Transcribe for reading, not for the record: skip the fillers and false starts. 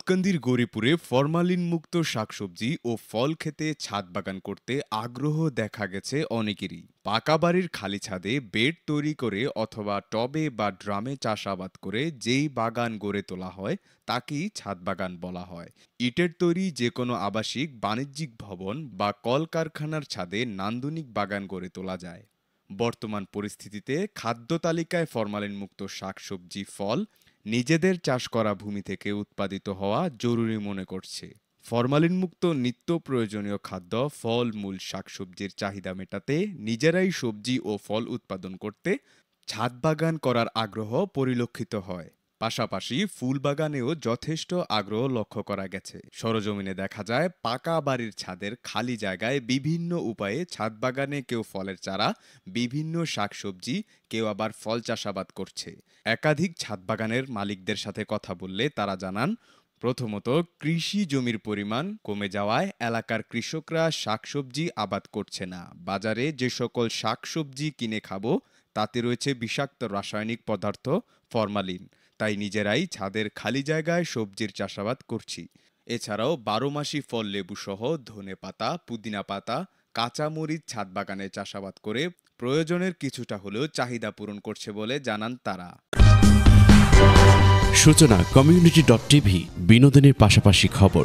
দাউদকান্দির গৌরীপুরে ফরমালিনমুক্ত শাকসবজি ও ফল খেতে ছাদ বাগান করতে আগ্রহ দেখা গেছে অনেকেরই। পাকা বাড়ির খালি ছাদে বেড তৈরি করে অথবা টবে বা ড্রামে চাষাবাদ করে যেই বাগান গড়ে তোলা হয় তাকেই ছাদ বাগান বলা হয়। ইটের তৈরি যে কোনো আবাসিক বাণিজ্যিক ভবন বা কলকারখানার ছাদে নান্দনিক বাগান গড়ে তোলা যায়। বর্তমান পরিস্থিতিতে খাদ্য তালিকায় ফরমালিনমুক্ত শাকসবজি ফল নিজেদের চাষ করা ভূমি থেকে উৎপাদিত হওয়া জরুরি মনে করছে। ফরমালিনমুক্ত নিত্য প্রয়োজনীয় খাদ্য ফল মূল শাকসবজির চাহিদা মেটাতে নিজেরাই সবজি ও ফল উৎপাদন করতে ছাদ বাগান করার আগ্রহ পরিলক্ষিত হয়। পাশাপাশি ফুল বাগানেও যথেষ্ট আগ্রহ লক্ষ্য করা গেছে। সরজমিনে দেখা যায় পাকা বাড়ির ছাদের খালি জায়গায় বিভিন্ন উপায়ে ছাদ বাগানে কেউ ফলের চারা, বিভিন্ন শাকসবজি, কেউ আবার ফল চাষাবাদ করছে। একাধিক ছাদ বাগানের মালিকদের সাথে কথা বললে তারা জানান, প্রথমত কৃষি জমির পরিমাণ কমে যাওয়ায় এলাকার কৃষকরা শাকসবজি আবাদ করছে না। বাজারে যে সকল শাকসবজি কিনে খাবো তাতে রয়েছে বিষাক্ত রাসায়নিক পদার্থ, ফরমালিন। তাই নিজেরাই ছাদের খালি জায়গায় সবজির চাষাবাদ করছি। এছাড়াও ১২ মাসি ফল লেবু সহ ধনেপাতা, পুদিনা পাতা, কাঁচামরিচ ছাদ বাগানে চাষাবাদ করে প্রয়োজনের কিছুটা হলেও চাহিদা পূরণ করছে বলে জানান তারা। সূচনা community.tv বিনোদনের পাশাপাশি খবর।